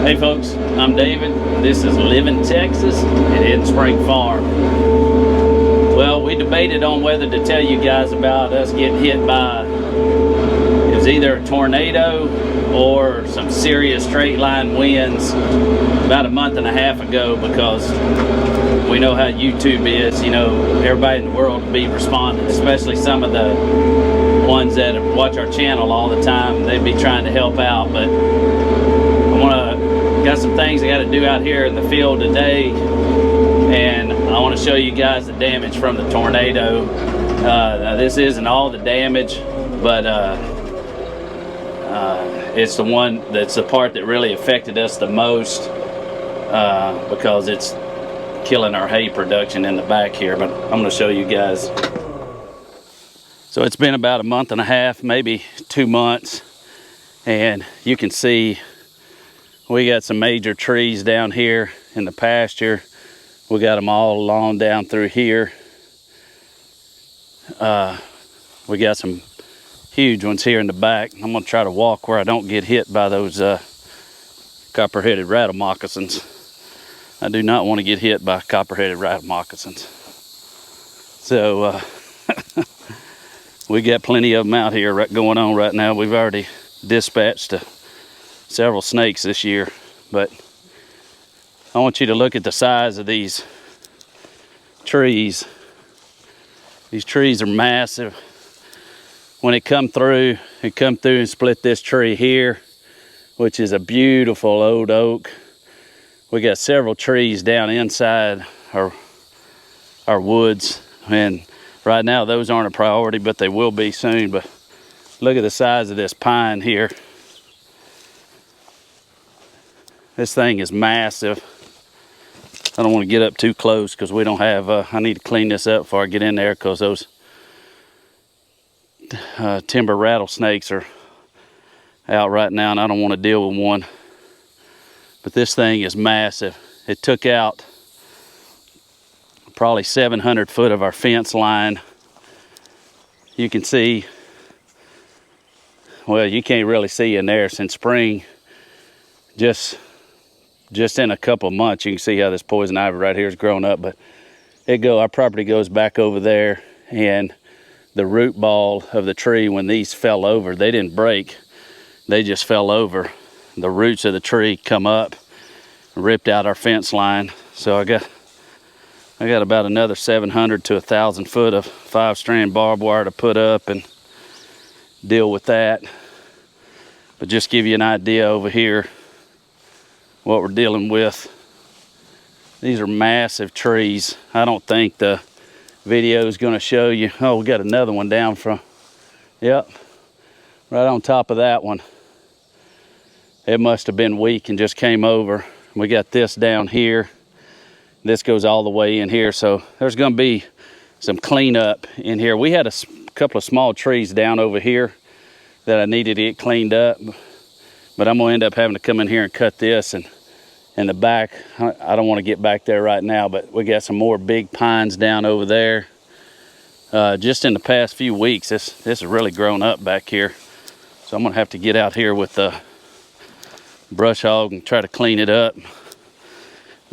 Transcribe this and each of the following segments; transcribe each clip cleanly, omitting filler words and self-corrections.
Hey folks, I'm David. This is Living Texas at Hidden Spring Farm. Well, we debated on whether to tell you guys about us getting hit by, it was either a tornado or some serious straight line winds about a month and a half ago, because we know how YouTube is. You know, everybody in the world will be responding, especially some of the ones that watch our channel all the time. They'd be trying to help out, but got some things I got to do out here in the field today, and I want to show you guys the damage from the tornado. Now this isn't all the damage, but it's the one that's the part that really affected us the most, because it's killing our hay production in the back here. But I'm going to show you guys. So it's been about a month and a half, maybe 2 months, and you can see we got some major trees down here in the pasture. We got them all along down through here. We got some huge ones here in the back. I'm gonna try to walk where I don't get hit by those copper-headed rattle moccasins. I do not want to get hit by copper-headed rattle moccasins. So we got plenty of them out here going on right now. We've already dispatched several snakes this year, but I want you to look at the size of these trees. These trees are massive. When it come through and split this tree here, which is a beautiful old oak. We got several trees down inside our woods, and right now those aren't a priority, but they will be soon. But look at the size of this pine here. This thing is massive. I don't want to get up too close because we don't have, I need to clean this up before I get in there, because those timber rattlesnakes are out right now and I don't want to deal with one. But this thing is massive. It took out probably 700 foot of our fence line. You can see, well, you can't really see in there since spring. Just in a couple of months, you can see how this poison ivy right here has grown up. But our property goes back over there, and the root ball of the tree, when these fell over, they didn't break, they just fell over. The roots of the tree come up, ripped out our fence line. So I got about another 700 to 1,000 foot of 5-strand barbed wire to put up and deal with that. But just give you an idea over here what we're dealing with. These are massive trees. I don't think the video is going to show you. Oh, we got another one down from, yep, right on top of that one. It must have been weak and just came over. We got this down here. This goes all the way in here. So there's going to be some cleanup in here. We had a couple of small trees down over here that I needed to get cleaned up, but I'm going to end up having to come in here and cut this. And in the back, I don't want to get back there right now, but we got some more big pines down over there. Just in the past few weeks, this has really grown up back here. So I'm going to have to get out here with the brush hog and try to clean it up.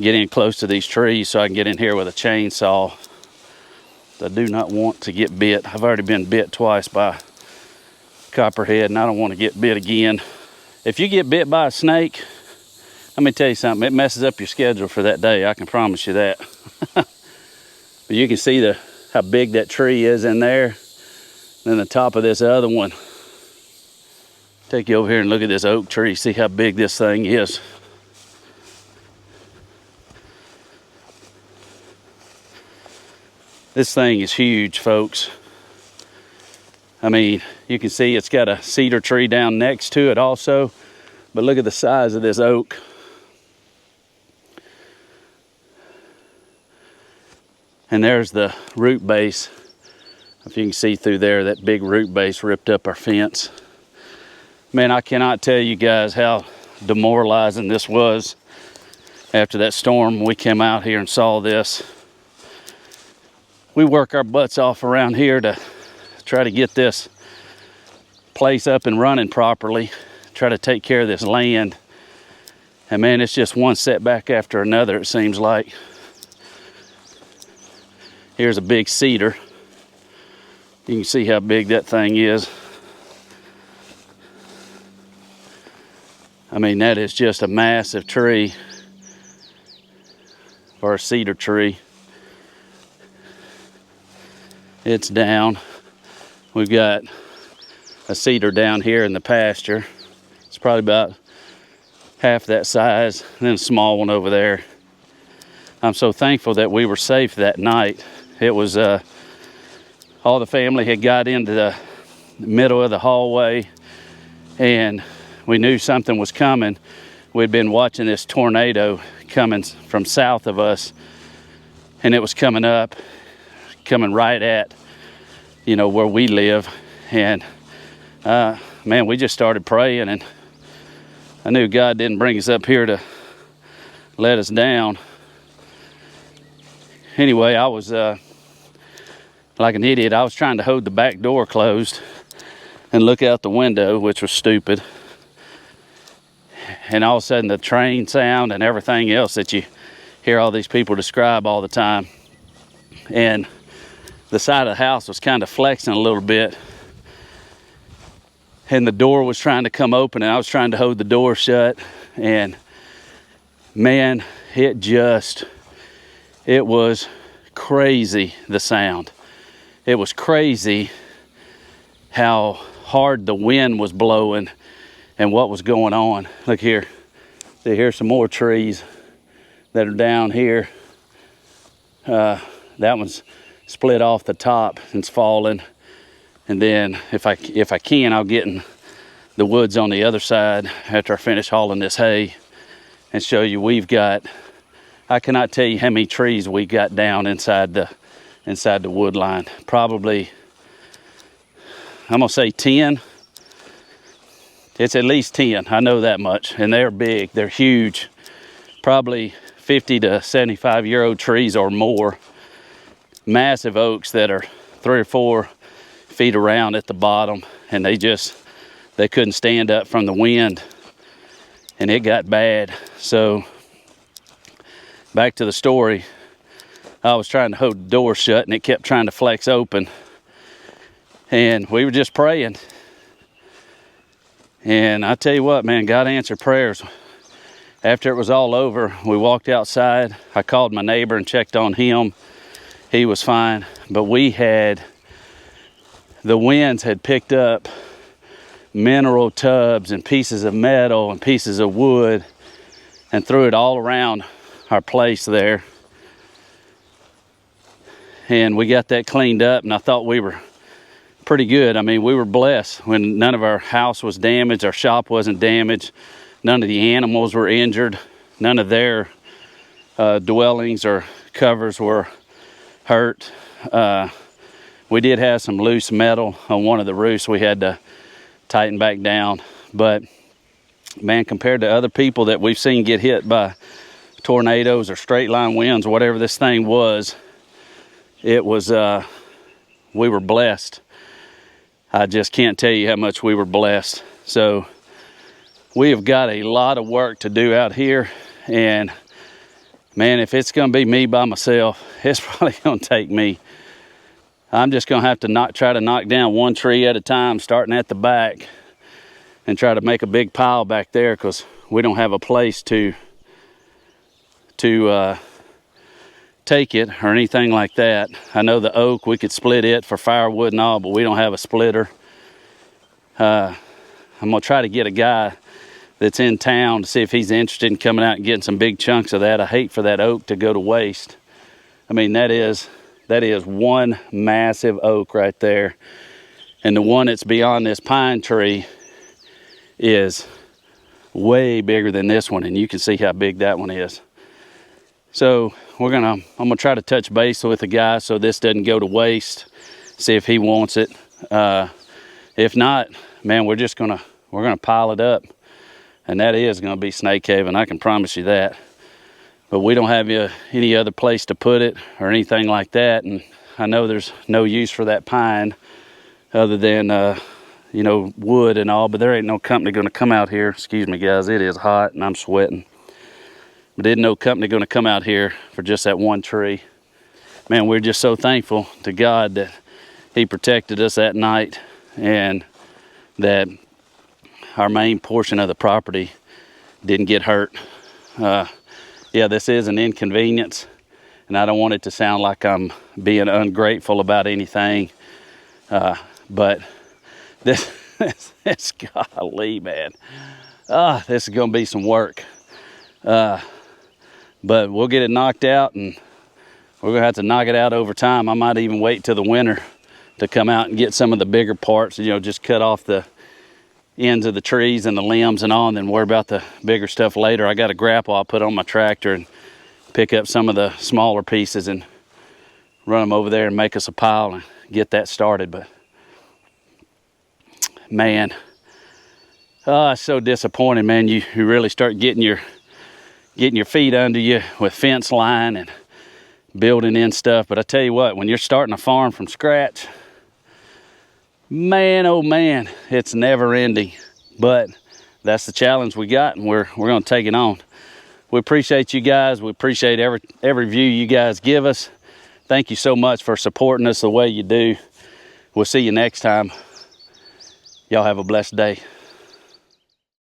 Get in close to these trees so I can get in here with a chainsaw. I do not want to get bit. I've already been bit twice by copperhead, and I don't want to get bit again. If you get bit by a snake, let me tell you something, it messes up your schedule for that day, I can promise you that. But you can see how big that tree is in there. Then the top of this other one. Take you over here and look at this oak tree, see how big this thing is. This thing is huge, folks. I mean, you can see it's got a cedar tree down next to it also, but look at the size of this oak. And there's the root base. If you can see through there, that big root base ripped up our fence. Man, I cannot tell you guys how demoralizing this was after that storm. We came out here and saw this. We work our butts off around here to try to get this place up and running properly, try to take care of this land. And man, it's just one setback after another, it seems like. Here's a big cedar. You can see how big that thing is. I mean, that is just a massive tree for a cedar tree. It's down. We've got a cedar down here in the pasture. It's probably about half that size, and then a small one over there. I'm so thankful that we were safe that night. It was all the family had got into the middle of the hallway, and we knew something was coming. We'd been watching this tornado coming from south of us, and it was coming up, coming right at, you know, where we live. And man, we just started praying, and I knew God didn't bring us up here to let us down. Anyway, I was like an idiot. I was trying to hold the back door closed and look out the window, which was stupid. And all of a sudden the train sound and everything else that you hear all these people describe all the time. And the side of the house was kind of flexing a little bit. And the door was trying to come open, and I was trying to hold the door shut. And man, it was crazy, the sound. It was crazy how hard the wind was blowing and what was going on. Look here. See, here's some more trees that are down here. That one's split off the top and it's falling. And then if I can, I'll get in the woods on the other side after I finish hauling this hay and show you we've got, I cannot tell you how many trees we got down inside the wood line. Probably, I'm gonna say 10. It's at least 10, I know that much. And they're big, they're huge. Probably 50 to 75-year-old trees or more. Massive oaks that are 3 or 4 feet around at the bottom, and they couldn't stand up from the wind, and it got bad. So back to the story, I was trying to hold the door shut and it kept trying to flex open, and we were just praying. And I tell you what, man, God answered prayers. After it was all over, we walked outside. I called my neighbor and checked on him. He was fine, but the winds had picked up mineral tubs and pieces of metal and pieces of wood and threw it all around our place there. And we got that cleaned up, and I thought we were pretty good. I mean, we were blessed when none of our house was damaged, our shop wasn't damaged, none of the animals were injured, none of their dwellings or covers were hurt. We did have some loose metal on one of the roofs we had to tighten back down. But man, compared to other people that we've seen get hit by tornadoes or straight line winds or whatever this thing was, it was, we were blessed. I just can't tell you how much we were blessed. So we have got a lot of work to do out here. And man, if it's gonna be me by myself, it's probably gonna take me. I'm just gonna have to try to knock down one tree at a time, starting at the back, and try to make a big pile back there, because we don't have a place to take it or anything like that. I know the oak, we could split it for firewood and all, but we don't have a splitter. I'm gonna try to get a guy that's in town to see if he's interested in coming out and getting some big chunks of that. I hate for that oak to go to waste. I mean, that is one massive oak right there. And the one that's beyond this pine tree is way bigger than this one, and you can see how big that one is. So I'm gonna try to touch base with the guy so this doesn't go to waste, see if he wants it. If not, man, we're gonna pile it up, and that is gonna be snake haven, I can promise you that. But we don't have any other place to put it or anything like that. And I know there's no use for that pine other than, wood and all, but there ain't no company gonna come out here. Excuse me, guys, it is hot and I'm sweating. but didn't know company going to come out here for just that one tree. Man, we're just so thankful to God that he protected us that night, and that our main portion of the property didn't get hurt. Yeah, this is an inconvenience, and I don't want it to sound like I'm being ungrateful about anything, but this golly, man, this is gonna be some work, but we'll get it knocked out, and we're gonna have to knock it out over time. I might even wait till the winter to come out and get some of the bigger parts, you know, just cut off the ends of the trees and the limbs and all, and then worry about the bigger stuff later. I got a grapple I'll put on my tractor and pick up some of the smaller pieces and run them over there and make us a pile and get that started. But man, it's so disappointing, man. You really start getting your feet under you with fence line and building in stuff. But I tell you what, when you're starting a farm from scratch, man, oh man, it's never ending. But that's the challenge we got, and we're going to take it on. We appreciate you guys. We appreciate every view you guys give us. Thank you so much for supporting us the way you do. We'll see you next time. Y'all have a blessed day.